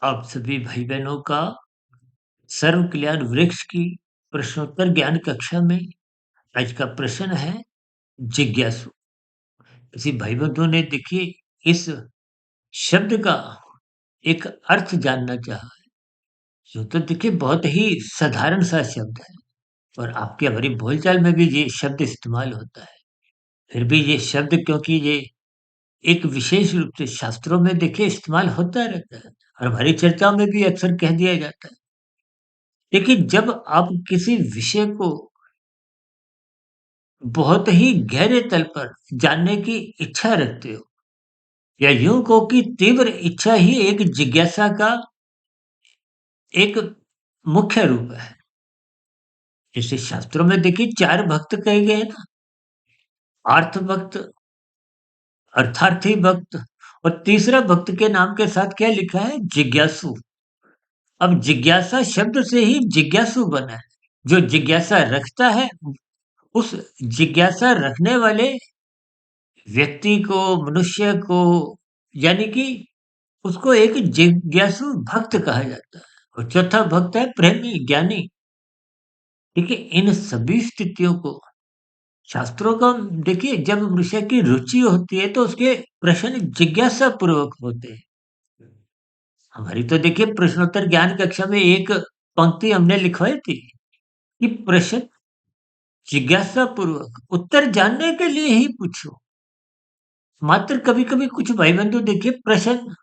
आप सभी भाई बहनों का सर्व कल्याण वृक्ष की प्रश्नोत्तर ज्ञान कक्षा में आज का प्रश्न है जिज्ञासु। किसी भाई बंधु ने देखिए इस शब्द का एक अर्थ जानना चाहा। जो तो देखिए बहुत ही साधारण सा शब्द है और आपके हमारी बोलचाल में भी ये शब्द इस्तेमाल होता है। फिर भी ये शब्द क्योंकि ये एक विशेष रूप से शास्त्रों में देखिए इस्तेमाल होता रहता है और हमारी चर्चाओं में भी अक्सर कह दिया जाता है। देखिए जब आप किसी विषय को बहुत ही गहरे तल पर जानने की इच्छा रखते हो या यूं कहो कि तीव्र इच्छा ही एक जिज्ञासा का एक मुख्य रूप है। जैसे शास्त्रों में देखिए 4 भक्त कहे गए हैं ना, आर्थ भक्त, अर्थार्थी भक्त और तीसरा भक्त के नाम के साथ क्या लिखा है? जिज्ञासु। अब जिज्ञासा शब्द से ही जिज्ञासु बना है। जो जिज्ञासा रखता है उस जिज्ञासा रखने वाले व्यक्ति को, मनुष्य को, यानी कि उसको एक जिज्ञासु भक्त कहा जाता है। और चौथा भक्त है प्रेमी ज्ञानी। देखिए इन सभी स्थितियों को शास्त्रों का देखिए जब मनुष्य की रुचि होती है तो उसके प्रश्न जिज्ञासा पूर्वक होते हैं। हमारी तो देखिए प्रश्नोत्तर ज्ञान कक्षा में एक पंक्ति हमने लिखवाई थी कि प्रश्न जिज्ञासा पूर्वक उत्तर जानने के लिए ही पूछो। मात्र कभी कभी कुछ भाई बंधु देखिए प्रश्न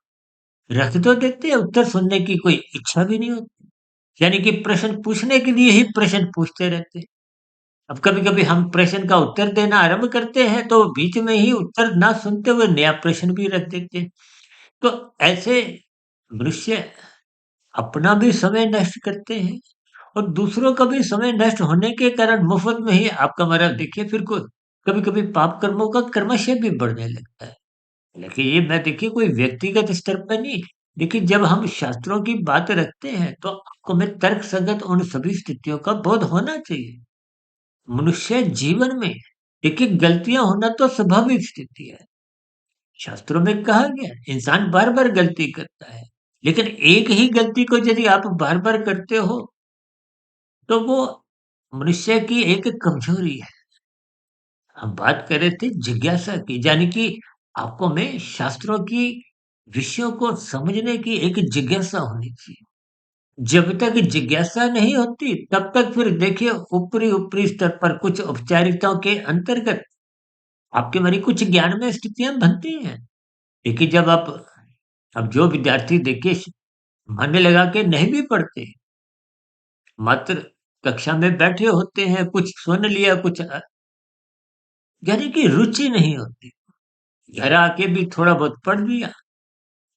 रख तो देते हैं, उत्तर सुनने की कोई इच्छा भी नहीं होती। यानी कि प्रश्न पूछने के लिए ही प्रश्न पूछते रहते हैं। अब कभी-कभी हम प्रश्न का उत्तर देना आरंभ करते हैं, तो बीच में ही उत्तर ना सुनते हुए नया प्रश्न भी रख देते हैं। तो ऐसे मनुष्य अपना भी समय नष्ट करते हैं और दूसरों का भी समय नष्ट होने के कारण मुफ्त में ही आपका हमारा देखिए फिर को कभी-कभी पाप कर्मों का क्रमशः भी बढ़ने लगता है। लेकिन ये मैं देखिए कोई व्यक्तिगत स्तर पर नहीं, देखिए जब हम शास्त्रों की बात रखते हैं तो आपको में तर्क संगत उन सभी स्थितियों का बोध होना चाहिए। मनुष्य जीवन में देखिए गलतियां होना तो स्वाभाविक स्थिति है। शास्त्रों में कहा गया है, इंसान बार बार गलती करता है, लेकिन एक ही गलती को यदि आप बार बार करते हो तो वो मनुष्य की एक कमजोरी है। हम बात कर रहे थे जिज्ञासा की, यानी कि आपको में शास्त्रों की विषयों को समझने की एक जिज्ञासा होनी चाहिए। जब तक जिज्ञासा नहीं होती तब तक फिर देखिए ऊपरी ऊपरी स्तर पर कुछ औपचारिकताओं के अंतर्गत आपके हमारी कुछ ज्ञान में स्थितियां बनती हैं। देखिए जब आप अब जो विद्यार्थी देखिए मन लगा के नहीं भी पढ़ते, मात्र कक्षा में बैठे होते हैं, कुछ सुन लिया, कुछ यानी कि रुचि नहीं होती। घर आके भी थोड़ा बहुत पढ़ लिया।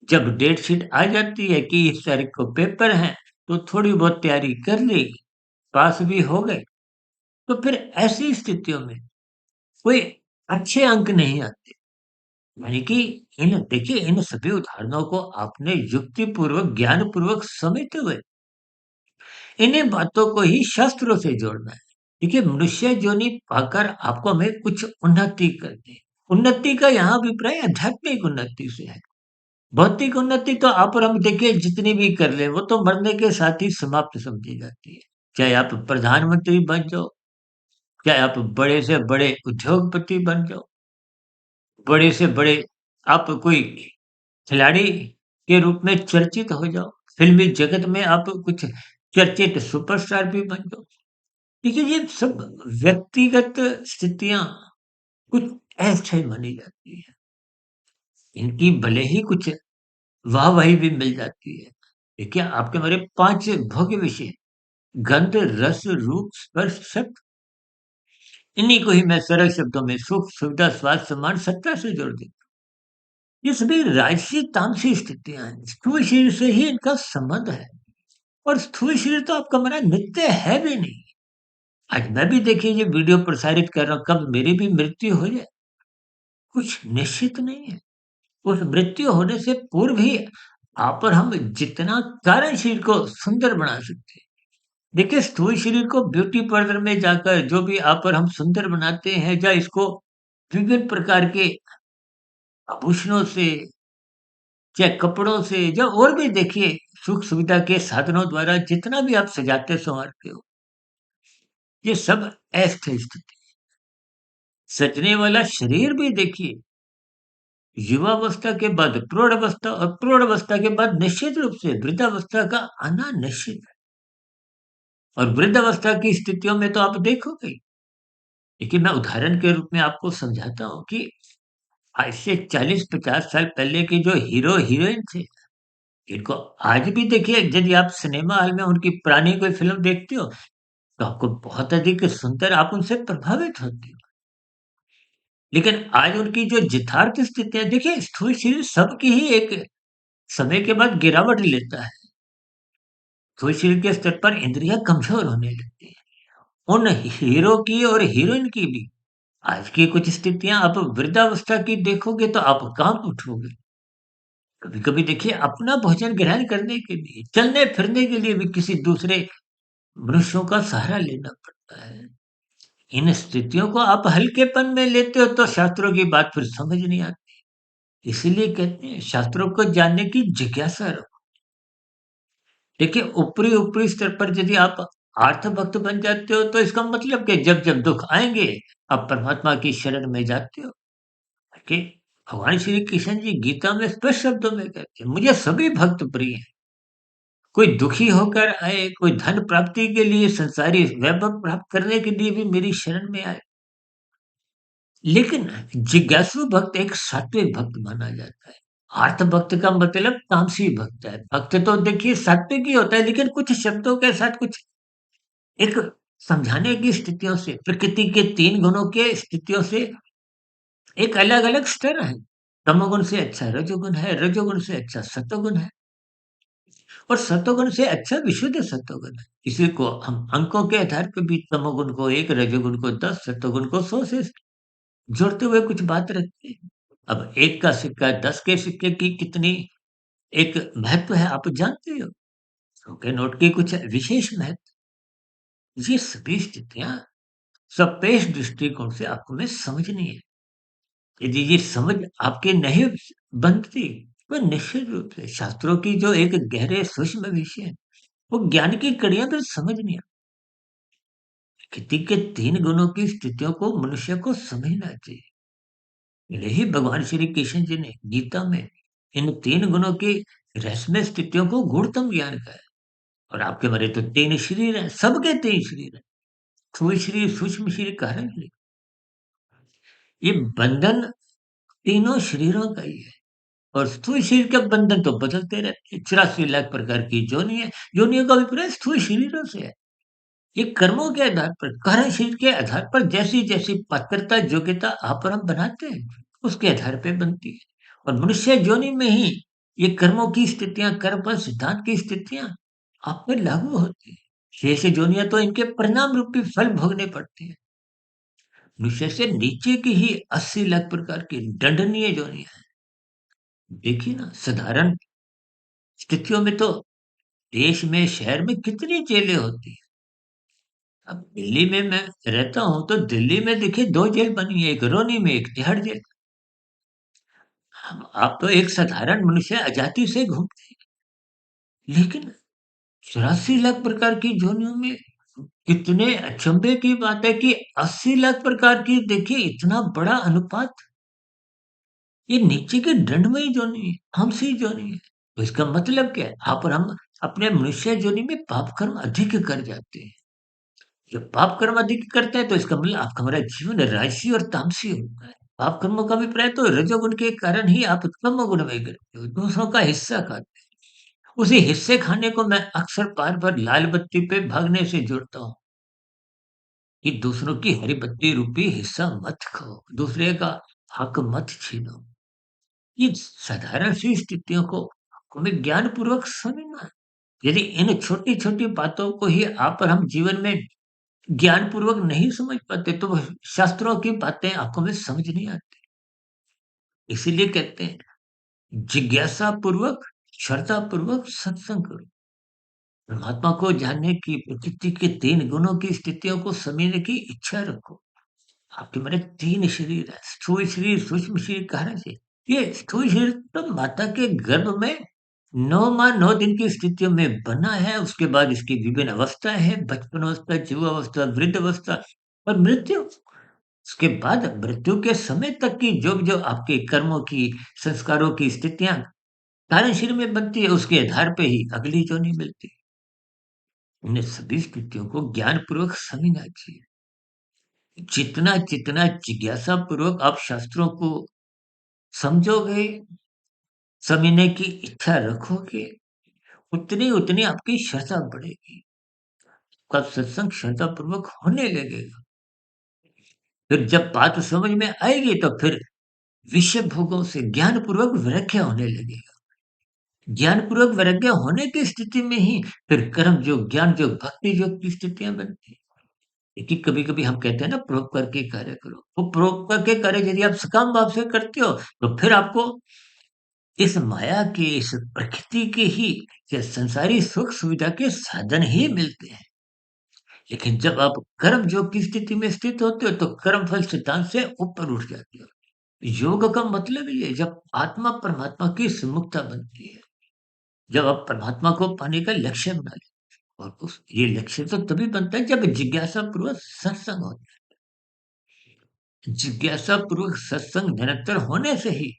जब डेट शीट आ जाती है कि इस तारीख को पेपर है, तो थोड़ी बहुत तैयारी कर ली, पास भी हो गए। तो फिर ऐसी स्थितियों में कोई अच्छे अंक नहीं आते। यानी कि इन देखिए इन सभी उदाहरणों को आपने युक्ति पूर्वक, ज्ञान पूर्वक समझते हुए इन्हीं बातों को ही शास्त्रों से जोड़ना है। देखिए मनुष्य योनि पाकर आपको हमें कुछ उन्नति करनी है। उन्नति का यहाँ अभिप्राय आध्यात्मिक उन्नति से है। भौतिक उन्नति तो आप और हम देखिए जितनी भी कर ले वो तो मरने के साथ ही समाप्त समझी जाती है। चाहे आप प्रधानमंत्री बन जाओ, चाहे आप बड़े से बड़े उद्योगपति बन जाओ, बड़े से बड़े आप कोई खिलाड़ी के रूप में चर्चित हो जाओ, फ़िल्मी जगत में आप कुछ चर्चित सुपरस्टार भी बन जाओ। देखिए ये सब व्यक्तिगत स्थितियाँ कुछ अस्थायी मानी जाती है। इनकी भले ही कुछ वाहवाही भी मिल जाती है। देखिए आपके हमारे 5 भोग्य विषय गंध, रस, रूप, स्पर्श, शब्द इन्हीं को ही मैं सरल शब्दों में सुख, सुविधा, स्वाद, सम्मान, सत्ता से जोड़ देता हूँ। ये सभी राजसी तामसी स्थितियाँ हैं। स्थूल शरीर से ही इनका संबंध है और स्थूल शरीर तो आपका हमारा नित्य है भी नहीं। आज मैं भी देखिए ये वीडियो प्रसारित कर रहा हूँ, कब मेरी भी मृत्यु हो जाए, कुछ निश्चित नहीं है। उस मृत्यु होने से पूर्व ही आप और हम जितना कारण शरीर को सुंदर बना सकते हैं। देखिए स्थूल शरीर को ब्यूटी पार्लर में जाकर जो भी आप और हम सुंदर बनाते हैं या इसको विभिन्न प्रकार के आभूषणों से चाहे कपड़ों से, या और भी देखिए सुख सुविधा के साधनों द्वारा जितना भी आप सजाते संवारते हो, ये सब अस्थायी स्थिति। सजने वाला शरीर भी देखिए, युवावस्था के बाद प्रौढ़ावस्था और प्रौढ़ावस्था के बाद निश्चित रूप से वृद्धावस्था का आना निश्चित है। और वृद्धावस्था की स्थितियों में तो आप देखोगे ही। देखिए मैं उदाहरण के रूप में आपको समझाता हूँ कि आज से 40-50 साल पहले के जो हीरो हीरोइन थे, इनको आज भी देखिए, यदि आप सिनेमा हॉल में उनकी पुरानी कोई फ़िल्म देखते हो, तो आपको बहुत अधिक सुंदर, आप उनसे प्रभावित होते हो। लेकिन आज उनकी जो यथार्थ स्थितियाँ देखिए, स्थूल शरीर सबकी ही एक समय के बाद गिरावट लेता है। स्थूल शरीर के स्तर पर इंद्रियाँ कमज़ोर होने लगती हैं। उन हीरो की और हीरोइन की भी आज की कुछ स्थितियाँ आप वृद्धावस्था की देखोगे तो आप काँप उठोगे। कभी-कभी देखिए अपना भोजन ग्रहण करने के लिए, चलने-फिरने के लिए भी किसी दूसरे मनुष्यों का सहारा लेना पड़ता है। इन स्थितियों को आप हल्केपन में लेते हो तो शास्त्रों की बात फिर समझ नहीं आती। इसीलिए कहते हैं शास्त्रों को जानने की जिज्ञासा रखो। देखिए ऊपरी-ऊपरी स्तर पर यदि आप आर्थ भक्त बन जाते हो तो इसका मतलब कि जब-जब दुःख आएँगे, आप परमात्मा की शरण में जाते हो। कि भगवान श्री कृष्ण जी गीता में स्पष्ट शब्दों में कहते हैं, मुझे सभी भक्त प्रिय हैं। कोई दुखी होकर आए, कोई धन प्राप्ति के लिए, संसारी वैभव प्राप्त करने के लिए भी मेरी शरण में आए। लेकिन जिज्ञासु भक्त एक सात्विक भक्त माना जाता है। आर्त भक्त का मतलब तामसी भक्त है। भक्त तो देखिए सात्विक ही होता है, लेकिन कुछ शब्दों के साथ कुछ एक समझाने की स्थितियों से, प्रकृति के 3 गुणों के स्थितियों से एक अलग-अलग स्तर है। तमोगुण से अच्छा रजोगुण है, रजोगुण से अच्छा सतोगुण है, और सतोगुण से अच्छा विशुद्ध सतोगुण है। इसी को हम अंकों के आधार पर भी तमोगुण को 1, रजोगुण को 10, सतोगुण को 100 से जोड़ते हुए कुछ बात रखते हैं। अब 1 का सिक्का 10 के सिक्के की कितनी एक महत्व है आप जानते हो? 100 के नोट की कुछ विशेष महत्व। ये सभी स्थितियाँ सापेक्ष दृष्टिकोण से आपको में समझनी है। यदि ये समझ आपके नहीं बनती, तो निश्चित रूप से शास्त्रों की जो एक गहरे सूक्ष्म विषय है, वो ज्ञान की कड़ियाँ तो समझ नहीं आती। प्रकृति के 3 गुणों की स्थितियों को मनुष्य को समझना चाहिए। यही भगवान श्री कृष्ण जी ने गीता में इन 3 गुणों की रहस्यमय स्थितियों को गूढ़तम ज्ञान कहा है। और आपके हमारे तो 3 शरीर हैं, सबके 3 शरीर हैं। स्थूल शरीर, सूक्ष्म शरीर, कारण शरीर। ये बंधन तीनों शरीरों का ही है। और स्थूल शरीर के बंधन तो बदलते रहते हैं। 84 लाख प्रकार की योनि है। योनियों का अभिप्राय स्थूल शरीरों से है। ये कर्मों के आधार पर, कारण शरीर के आधार पर जैसी-जैसी पात्रता, योग्यता आप और हम बनाते हैं, उसके आधार पे बनती है। और मनुष्य योनि में ही ये कर्मों की स्थितियाँ, कर्मफल सिद्धांत की स्थितियाँ आप पे लागू होती हैं। शेष योनियाँ तो इनके परिणाम रूपी फल भोगने पड़ते हैं। मनुष्य से नीचे की ही 80 लाख प्रकार की दंडनीय योनियाँ हैं। देखिए ना, साधारण स्थितियों में तो देश में, शहर में कितनी जेलें होती हैं। अब दिल्ली में मैं रहता हूँ, तो दिल्ली में देखिए 2 जेल बनी है, एक रोनी में, एक तिहाड़ जेल। हम आप तो एक साधारण मनुष्य आज़ादी से घूमते हैं, लेकिन 84 लाख प्रकार की योनियों में कितने अचंभे की बात है कि 80 लाख प्रकार की देखिए इतना बड़ा अनुपात, ये नीचे के दंडमयी योनि है, तामसी योनि है। तो इसका मतलब क्या है? आप और हम अपने मनुष्य योनि में पाप कर्म अधिक कर जाते हैं। जब पाप कर्म अधिक करते हैं तो इसका मतलब आपका हमारा जीवन राजसी और तामसी होता है। पाप कर्मों का अभिप्राय तो रजोगुण के कारण ही आप तमोगुण में गिरते हो, दूसरों का हिस्सा खाते हो। उसी हिस्से खाने को मैं अक्सर बार-बार लाल बत्ती पे भागने से जोड़ता हूँ कि दूसरों की हरी बत्ती रूपी हिस्सा मत खाओ, दूसरे का हक मत छीनो। ये साधारण सी स्थितियों को हमें ज्ञान पूर्वक समझना है। यदि इन छोटी-छोटी बातों को ही आप और हम जीवन में ज्ञान पूर्वक नहीं समझ पाते, तो वह शास्त्रों की बातें आपको में समझ नहीं आती। इसीलिए कहते हैं जिज्ञासा पूर्वक, श्रद्धा पूर्वक सत्संग करो। परमात्मा को जानने की, प्रकृति के 3 गुणों की स्थितियों को समझने की इच्छा रखो। आपके माने 3 शरीर है, स्थूल शरीर, सूक्ष्म शरीर, कारण शरीर। ये स्थूल शरीर तो माता के गर्भ में 9 माह 9 दिन की स्थितियों में बना है, उसके बाद इसकी विभिन्न अवस्थाएँ हैं, बचपन अवस्था, युवावस्था, वृद्ध अवस्था और मृत्यु। उसके बाद मृत्यु के समय तक की जो आपके कर्मों की, संस्कारों की स्थितियाँ कारण शरीर में बनती है, उसके आधार पे ही अगली योनि मिलती है। उन्हें सभी स्थितियों को ज्ञानपूर्वक समझना चाहिए। जितना जिज्ञासापूर्वक आप शास्त्रों को समझोगे, समझने की इच्छा रखोगे, उतनी आपकी श्रद्धा बढ़ेगी। आपका सत्संग श्रद्धापूर्वक होने लगेगा। फिर जब बात समझ में आएगी तो फिर विषय भोगों से ज्ञानपूर्वक वैराग्य होने लगेगा। ज्ञानपूर्वक वैराग्य होने की स्थिति में ही फिर कर्म योग, ज्ञान योग, भक्ति योग की स्थितियाँ बनती हैं। देखिए कभी-कभी हम कहते हैं ना परोपकार के कार्य करो। वो परोपकार के कार्य यदि आप सकाम भाव से करते हो, तो फिर आपको इस माया के, इस प्रकृति के ही या संसारी सुख सुविधा के साधन ही मिलते हैं। लेकिन जब आप कर्म योग की स्थिति में स्थित होते हो, तो कर्म फल सिद्धांत से ऊपर उठ जाते हो। योग का मतलब ये है जब आत्मा परमात्मा की सम्मुखता बनती है, जब आप परमात्मा को पाने का लक्ष्य बना लेते हो और उस ये लक्ष्य तो तभी बनता है जब जिज्ञासा पूर्वक सत्संग होता है। जिज्ञासा पूर्वक सत्संग निरंतर होने से ही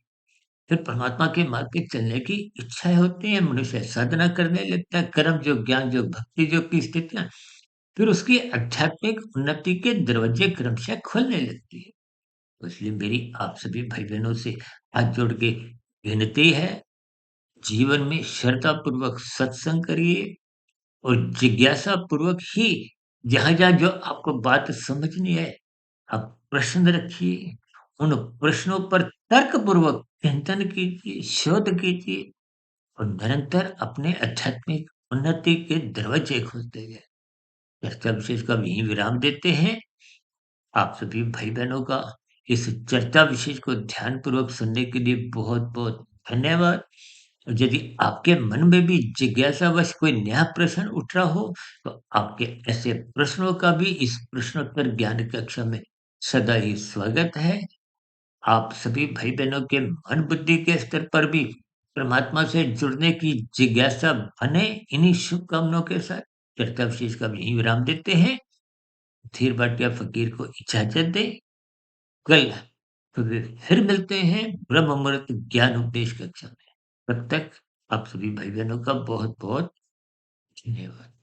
फिर परमात्मा के मार्ग पे चलने की इच्छाएँ होती हैं, मनुष्य साधना करने लगता है, कर्म योग, ज्ञान योग, भक्ति योग की स्थितियाँ फिर उसकी आध्यात्मिक उन्नति के दरवाजे क्रमशः खुलने लगती है। तो इसलिए मेरी आप सभी भाई-बहनों से हाथ जोड़ के विनती है, जीवन में श्रद्धापूर्वक सत्संग करिए और जिज्ञासा पूर्वक ही जहाँ-जहाँ जो आपको बात समझनी है, आप प्रश्न रखिए, उन प्रश्नों पर तर्कपूर्वक चिंतन कीजिए, शोध कीजिए और निरंतर अपने आध्यात्मिक उन्नति के दरवाजे खोलते गए। चर्चा विशेष का यहीं विराम देते हैं। आप सभी भाई-बहनों का इस चर्चा विशेष को ध्यानपूर्वक सुनने के लिए बहुत-बहुत धन्यवाद। और यदि आपके मन में भी जिज्ञासावश कोई नया प्रश्न उठ रहा हो, तो आपके ऐसे प्रश्नों का भी इस प्रश्नोत्तर ज्ञान कक्षा में सदा ही स्वागत है। आप सभी भाई-बहनों के मन बुद्धि के स्तर पर भी परमात्मा से जुड़ने की जिज्ञासा बने, इन्हीं शुभकामनाओं के साथ चर्चा विशेष का यहीं विराम देते हैं। धीर भाटिया फ़कीर को इजाज़त दें। कल फिर मिलते हैं ब्रह्म मुहूर्त ज्ञान उपदेश कक्षा में। तब तक आप सभी भाई-बहनों का बहुत-बहुत धन्यवाद।